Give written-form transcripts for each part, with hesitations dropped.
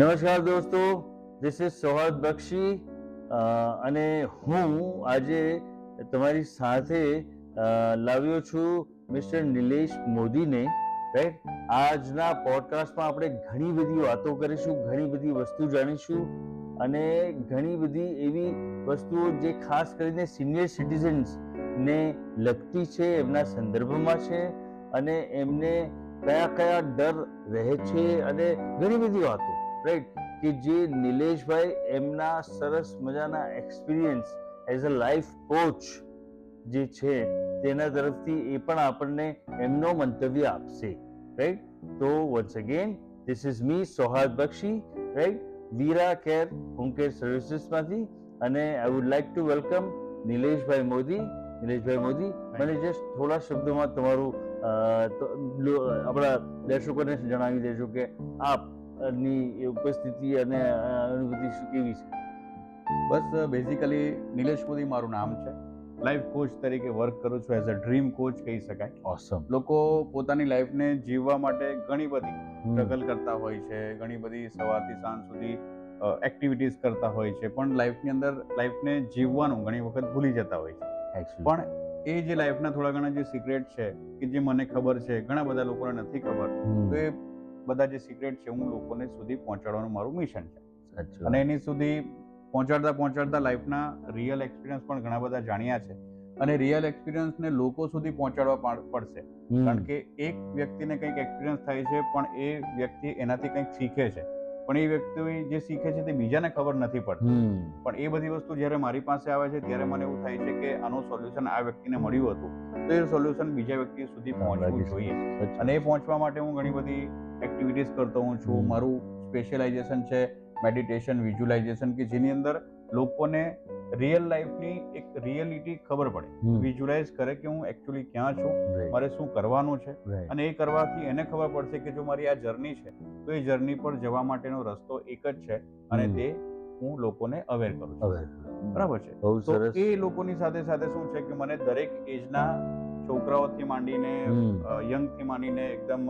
નમસ્કાર દોસ્તો, this is સોહાદ બક્ષી અને હું આજે તમારી સાથે લાવ્યો છું મિસ્ટર નિલેશ મોદીને. રાઈટ, આજના પોડકાસ્ટમાં આપણે ઘણી બધી વાતો કરીશું, ઘણી બધી વસ્તુ જાણીશું અને ઘણી બધી એવી વસ્તુઓ જે ખાસ કરીને સિનિયર સિટીઝન્સને લગતી છે, એમના સંદર્ભમાં છે અને એમને કયા કયા ડર રહે છે અને ઘણી બધી વાતો, રાઈટ, કે જે નિલેશભાઈ એમના સરસ મજાના experience as a life coach જે છે તેના તરફથી એ પણ આપણને એમનો મંતવ્ય આપશે. રાઈટ, તો once again this is me Sohad Bakshi, right, Veera care home care સર્વિસીસમાંથી, અને I would like to welcome Nileshbhai Modi. Nileshbhai Modi, મને જસ્ટ થોડા શબ્દોમાં તમારું આપણા દર્શકોને જણાવી દેજો કે આપની ઉપસ્થિતિ અને અનુભૂતિ શું કેવી છે. બસ બેઝિકલી નિલેશ મોદી મારું નામ છે. લાઈફ કોચ તરીકે વર્ક કરું છું, એઝ અ ડ્રીમ કોચ કહી શકાય. ઓસમ. લોકો પોતાની લાઈફને જીવવા માટે ઘણી બધી સ્ટ્રગલ કરતા હોય છે, ઘણી બધી સવારથી સાંજ સુધી એક્ટિવિટીઝ કરતા હોય છે, પણ લાઈફની અંદર લાઈફને જીવવાનું ઘણી વખત ભૂલી જતા હોય છે. પણ એ જે લાઈફના થોડા ઘણા જે સિક્રેટ છે કે જે મને ખબર છે, ઘણા બધા લોકોને નથી ખબર, તો એ બધા જે સિક્રેટ છે હું લોકોને સુધી પહોંચાડવાનું મારું મિશન છે. અને એની સુધી પહોંચાડતા લાઈફના રિયલ એક્સપિરિયન્સ પણ ઘણા બધા જાણ્યા છે અને રિયલ એક્સપિરિયન્સને લોકો સુધી પહોંચાડવા પડશે. કારણ કે એક વ્યક્તિને કંઈક એક્સપિરિયન્સ થાય છે, પણ એ વ્યક્તિ એનાથી કંઈક શીખે છે, પણ એ વ્યક્તિ જે શીખે છે તે બીજાને ખબર નથી પડતી. પણ એ બધી વસ્તુ જ્યારે મારી પાસે આવે છે ત્યારે મને એવું થાય છે કે આનું સોલ્યુશન આ વ્યક્તિને મળ્યું હતું, તો એ સોલ્યુશન બીજા વ્યક્તિ સુધી પહોંચવું જોઈએ. અને એ પહોંચવા માટે હું ઘણી બધી એક્ટિવિટીઝ કરતો હું છું. મારું સ્પેશિયલાઇઝેશન છે મેડિટેશન, વિઝ્યુલાઇઝેશન, કે જેની અંદર લોકોને રિયલ લાઈફની એક રિયલિટી ખબર પડે, વિઝ્યુલાઇઝ કરે કે હું એકચ્યુઅલી ક્યાં છું, મારે શું કરવાનું છે, અને એ કરવાથી એને ખબર પડશે કે જો મારી આ જર્ની છે તો એ જર્ની પર જવા માટેનો રસ્તો એક જ છે, અને તે હું લોકોને અવેર કરું છું. બરાબર છે. તો એ લોકોની સાથે સાથે શું છે કે મને દરેક એજના છોકરાઓથી માંડીને યંગથી માંડીને એકદમ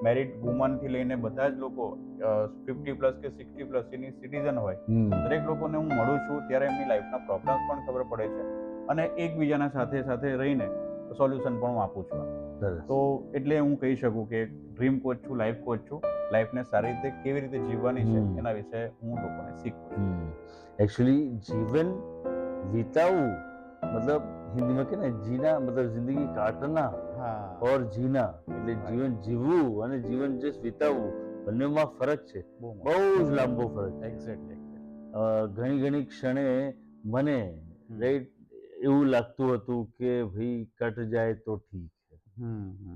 મેરિડ વુમનથી લઈને બધા જ લોકો 50+ કે 60+ એની સિટીઝન હોય, દરેક લોકોને હું મળું છું ત્યારે એમની લાઈફના પ્રોબ્લેમ્સ પણ ખબર પડે છે અને એકબીજાના સાથે સાથે રહીને સોલ્યુશન પણ હું આપું છું. તો એટલે હું કહી શકું કે ડ્રીમ કોચ છું, લાઈફ કોચ છું. લાઈફને સારી રીતે કેવી રીતે જીવવાની છે એના વિશે હું લોકોને શીખવું છું. एक्चुअली जीवन बिताऊं मतलब हिंदी में कहना जीना मतलब जिंदगी काटना और जीना એટલે જીવન જીવવું અને જીવન જસ્ટ વિતાવવું બંનેમાં ફરક છે, બહુ જ લાંબો ફરક. એક્ઝેક્ટલી. ઘણી ક્ષણે મને રાઈટ એવું લાગતું હતું કે ભાઈ કટ જાય તો ઠીક છે.